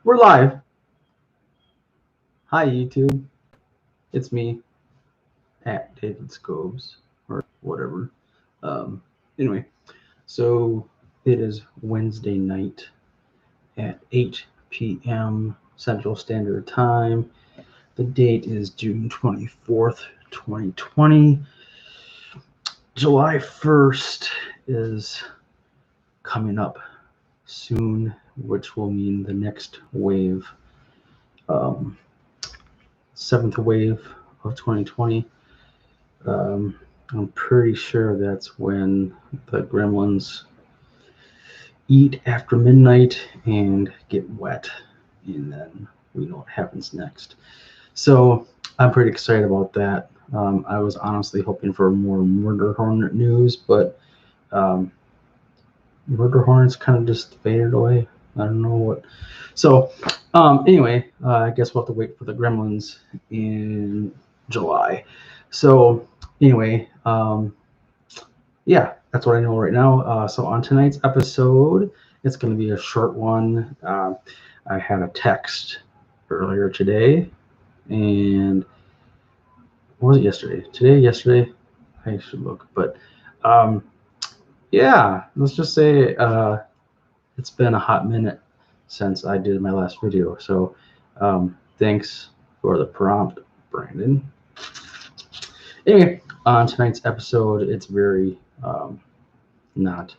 We're live. Hi, YouTube. It's me at DavidSkobs or whatever. Anyway, so it is Wednesday night at 8 p.m. Central Standard Time. The date is June 24th, 2020. July 1st is coming up soon, which will mean the next wave, seventh wave of 2020. I'm pretty sure that's when the gremlins eat after midnight and get wet, and then we know what happens next. So I'm pretty excited about that. I was honestly hoping for more murder hornet news, but murder hornets kind of just faded away. I don't know what. So anyway, I guess we'll have to wait for the gremlins in July. So anyway, yeah, that's what I know right now. So on tonight's episode, it's going to be a short one. I had a text earlier today, and what was it yesterday? Yesterday? I should look, but yeah, let's just say it's been a hot minute since I did my last video. So thanks for the prompt, Brandon. Anyway, on tonight's episode, it's very not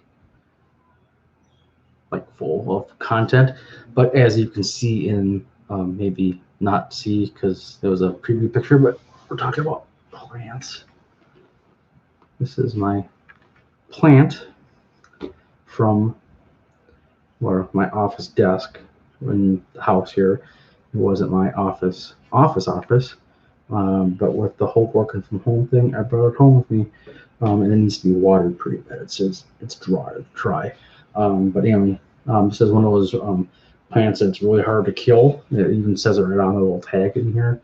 like full of content, but as you can see in maybe not see because there was a preview picture, but we're talking about plants. This is my plant from my office desk in the house here. It wasn't my office, but with the whole working from home thing, I brought it home with me, and it needs to be watered pretty bad. It says it's dry. But anyway, this is one of those plants that's really hard to kill. It even says it right on the little tag in here.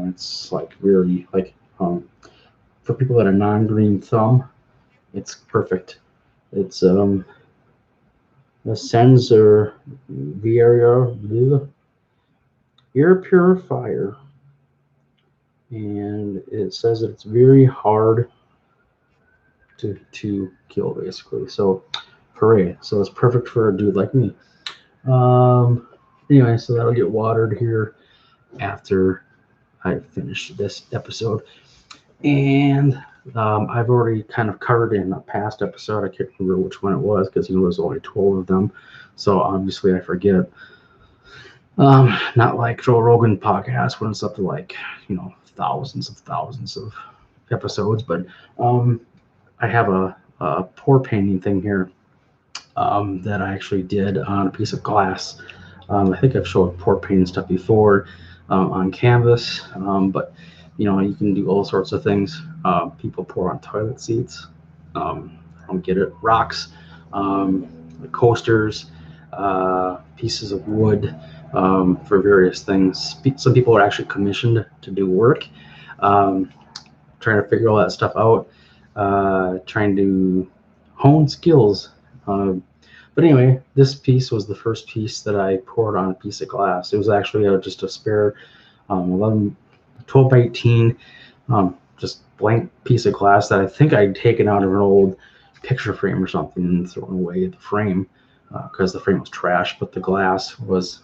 It's like really like for people that are non-green thumb, it's perfect. It's a sensor air purifier, and it says that it's very hard to kill, basically. So hooray. So it's perfect for a dude like me. Anyway, so that'll get watered here after I finish this episode. And I've already kind of covered in a past episode. I can't remember which one it was because there was only 12 of them. So obviously I forget. Not like Joe Rogan podcast when it's up to like, thousands of episodes. But I have a pour painting thing here that I actually did on a piece of glass. I think I've showed pour painting stuff before on canvas, but you can do all sorts of things. People pour on toilet seats. I don't get it. Rocks, coasters, pieces of wood for various things. Some people are actually commissioned to do work. Trying to figure all that stuff out. Trying to hone skills. But anyway, this piece was the first piece that I poured on a piece of glass. It was actually just a spare 12 by 18 just blank piece of glass that I think I'd taken out of an old picture frame or something and thrown away the frame because the frame was trash, but the glass was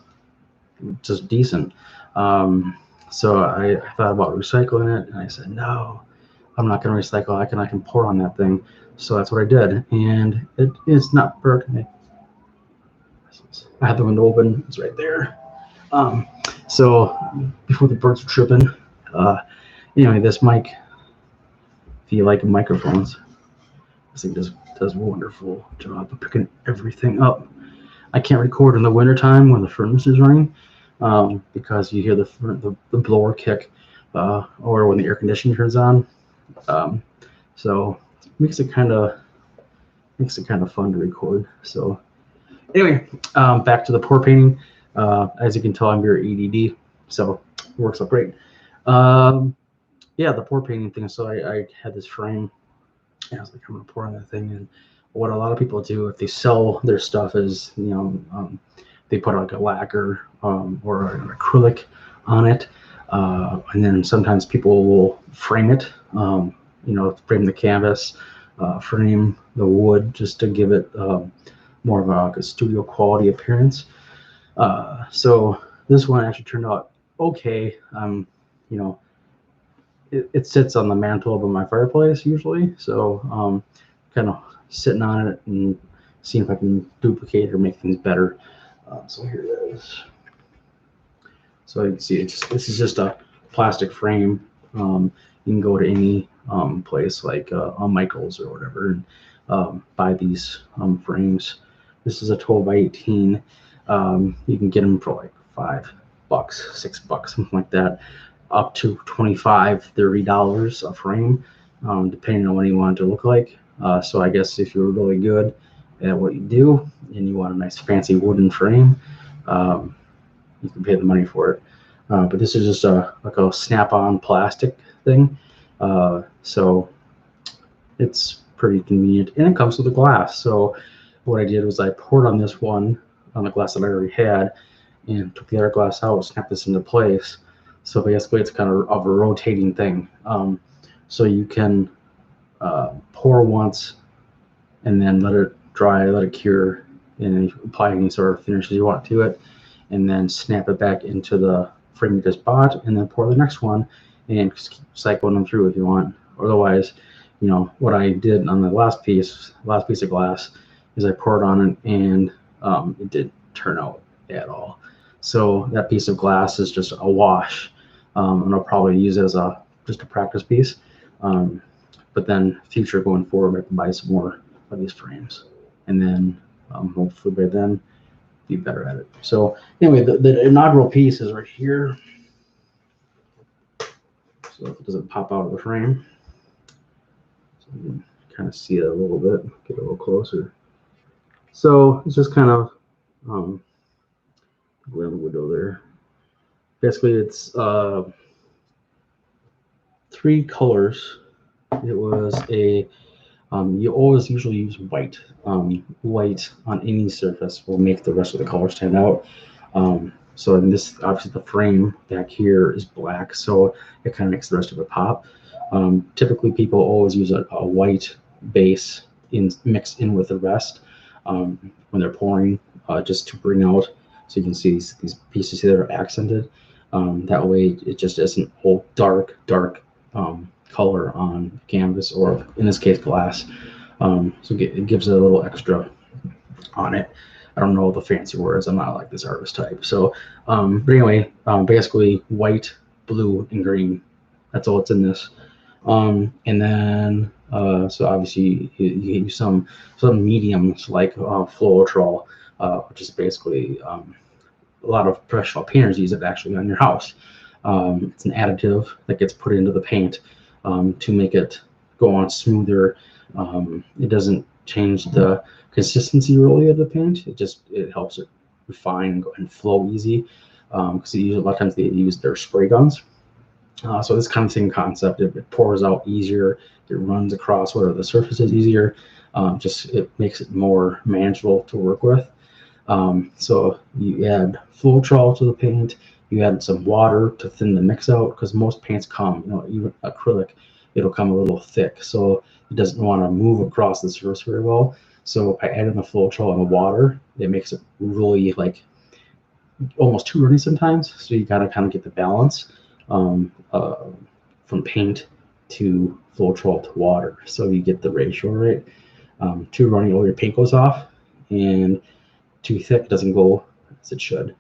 just decent. So I thought about recycling it, and I said, no, I'm not going to recycle. I can pour on that thing. So that's what I did, and it is not broken. I had the window open. It's right there. So before the birds are tripping, anyway, this mic, if you like microphones, this thing does a wonderful job of picking everything up. I can't record in the wintertime when the furnace is running because you hear the blower kick or when the air conditioning turns on. So it makes it kind of fun to record. So anyway, back to the pour painting. As you can tell, I'm very ADD, so it works out great. Yeah, the pour painting thing. So I had this frame, and I was like, I'm gonna pour on that thing, and what a lot of people do if they sell their stuff is, they put like a lacquer or an acrylic on it, and then sometimes people will frame it, frame the canvas, frame the wood just to give it more of like a studio quality appearance. So this one actually turned out okay. You know, it sits on the mantle over my fireplace usually, so kind of sitting on it and seeing if I can duplicate or make things better. So here it is. So you can see this is just a plastic frame. You can go to any place like on Michael's or whatever and buy these frames. This is a 12 by 18. You can get them for like $5, $6, something like that, up to $25, $30 a frame, depending on what you want it to look like. So I guess if you're really good at what you do and you want a nice fancy wooden frame, um, you can pay the money for it. But this is just like a snap-on plastic thing, so it's pretty convenient, and it comes with a glass. So what I did was I poured on this one on the glass that I already had, and took the other glass out, snapped this into place. So basically, it's kind of a rotating thing. So you can pour once, and then let it dry, let it cure, and then apply any sort of finishes you want to it, and then snap it back into the frame you just bought, and then pour the next one, and just keep cycling them through if you want. Otherwise, what I did on the last piece of glass, is I poured on it, and it didn't turn out at all. So that piece of glass is just a wash, and I'll probably use it as just a practice piece. But then future going forward, I can buy some more of these frames, and then hopefully by then be better at it. So anyway, the inaugural piece is right here. So if it doesn't pop out of the frame, so you can kind of see it a little bit, get a little closer. So it's just kind of go in the window there. Basically, it's 3 colors. It was you always usually use white. White on any surface will make the rest of the colors stand out. So in this, obviously the frame back here is black, so it kind of makes the rest of it pop. Typically people always use a white base mixed in with the rest when they're pouring, just to bring out, so you can see these pieces here that are accented. That way it just isn't whole dark color on canvas, or in this case glass. So it gives it a little extra on it. I don't know the fancy words, I'm not like this artist type. So but anyway, basically white, blue, and green, that's all it's in this. And then so obviously you use some mediums like Floetrol, which is basically a lot of professional painters use it actually on your house. It's an additive that gets put into the paint to make it go on smoother. It doesn't change the consistency really of the paint. It helps it refine and flow easy, because a lot of times they use their spray guns. So this kind of same concept. It pours out easier. It runs across whatever the surface is easier. It makes it more manageable to work with. So you add Floetrol to the paint. You add some water to thin the mix out, because most paints come, even acrylic, it'll come a little thick, so it doesn't want to move across the surface very well. So by adding the Floetrol and the water, it makes it really like almost too runny sometimes. So you gotta kind of get the balance from paint to Floetrol to water, so you get the ratio right. Too runny, all your paint goes off, and too thick doesn't go as it should.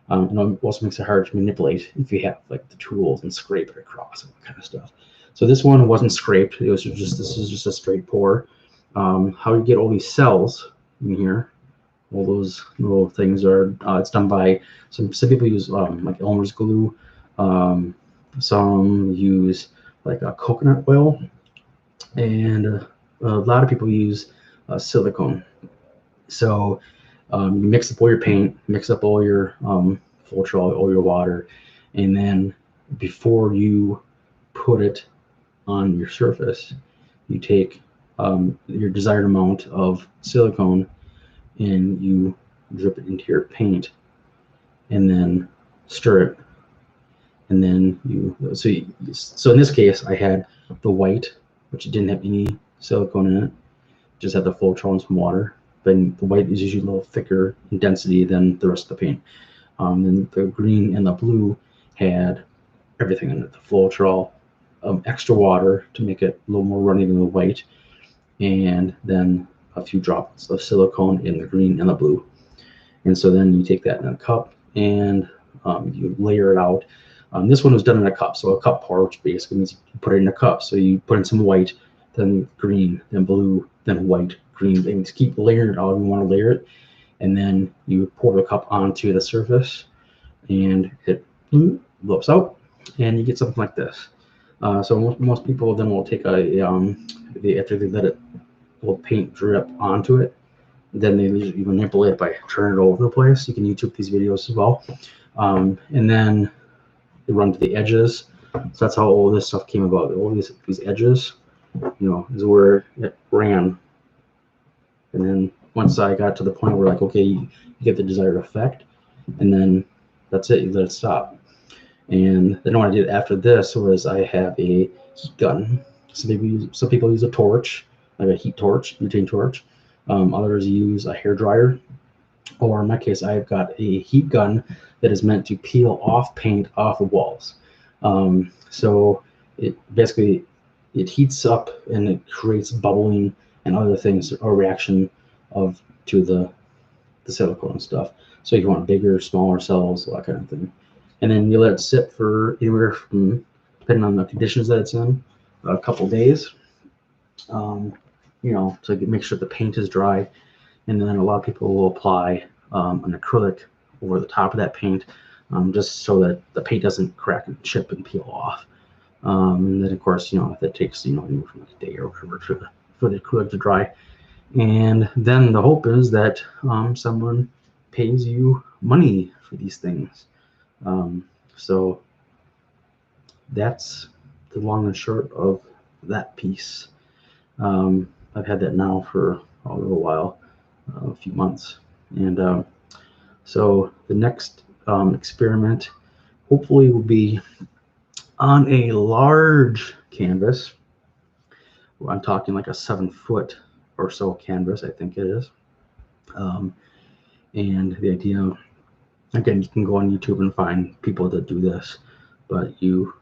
It also makes it hard to manipulate if you have like the tools and scrape it across and that kind of stuff. So this one wasn't scraped. This is just a straight pour. How you get all these cells in here, all those little things are, it's done by some people use like Elmer's glue. Some use like a coconut oil, and a lot of people use silicone. So you mix up all your paint, mix up all your Floetrol, all your water, and then before you put it on your surface, you take your desired amount of silicone, and you drip it into your paint, and then stir it, and then so in this case I had the white, which didn't have any silicone in it, just had the Floetrol and some water. But the white is usually a little thicker in density than the rest of the paint. Then the green and the blue had everything in it: the Floetrol, extra water to make it a little more runny than the white, and then a few drops of silicone in the green and the blue. And so then you take that in a cup and you layer it out. This one was done in a cup, so a cup pour, which basically means you put it in a cup. So you put in some white, then green, then blue, then white, green, and just keep layering it out. You want to layer it, and then you pour the cup onto the surface, and it lifts out, and you get something like this. So most people then will take after they let it, will paint drip onto it. Then they usually manipulate it by turning it over the place. You can YouTube these videos as well. And then they run to the edges. So that's how all this stuff came about. All these edges, is where it ran. And then once I got to the point where, like, okay, you get the desired effect, and then that's it. You let it stop. And then what I did after this was I have a heat gun. Some people use a torch, like a heat torch, butane torch. Others use a hair dryer, or in my case, I've got a heat gun that is meant to peel off paint off the walls. So it basically heats up and it creates bubbling and other things, or reaction to the silicone stuff. So you want bigger, smaller cells, that kind of thing. And then you let it sit for anywhere from, depending on the conditions that it's in, a couple days. To make sure the paint is dry. And then a lot of people will apply an acrylic over the top of that paint, just so that the paint doesn't crack and chip and peel off. And then, of course, if it takes anywhere from a day or whatever for the acrylic to dry. And then the hope is that someone pays you money for these things. So that's the long and short of that piece. I've had that now for a little while, a few months. And so the next experiment hopefully will be on a large canvas. I'm talking like a 7-foot or so canvas, I think it is. And the idea, again, you can go on YouTube and find people that do this, but you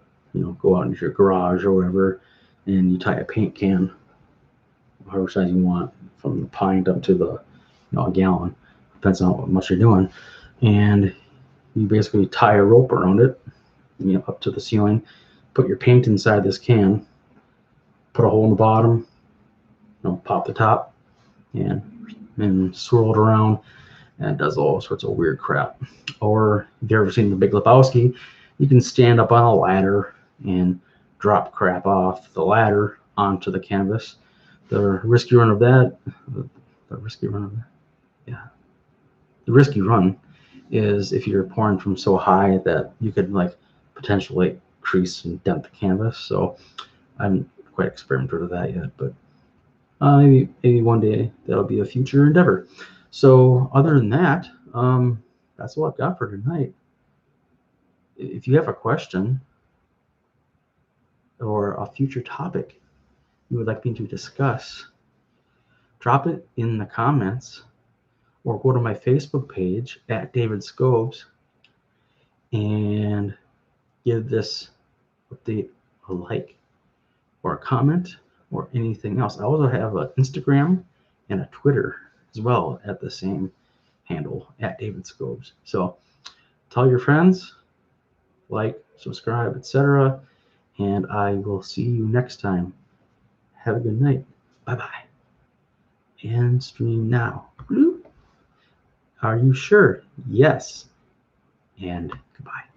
go out into your garage or wherever, and you tie a paint can, however size you want, from the pint up to the a gallon, depends on how much you're doing, and you basically tie a rope around it, up to the ceiling, put your paint inside this can, put a hole in the bottom, pop the top, and swirl it around, and it does all sorts of weird crap. Or if you've ever seen The Big Lebowski, you can stand up on a ladder and drop crap off the ladder onto the canvas. The risky run is if you're pouring from so high that you could potentially crease and dent the canvas. So I haven't quite experimented with that yet, but maybe one day that'll be a future endeavor. So other than that, that's all I've got for tonight. If you have a question or a future topic you would like me to discuss, drop it in the comments or go to my Facebook page at DavidSkobs and give this update a like or a comment or anything else. I also have an Instagram and a Twitter as well at the same handle, at DavidSkobs. So tell your friends, like, subscribe, etc. And I will see you next time. Have a good night. Bye-bye. And stream now. Are you sure? Yes. And goodbye.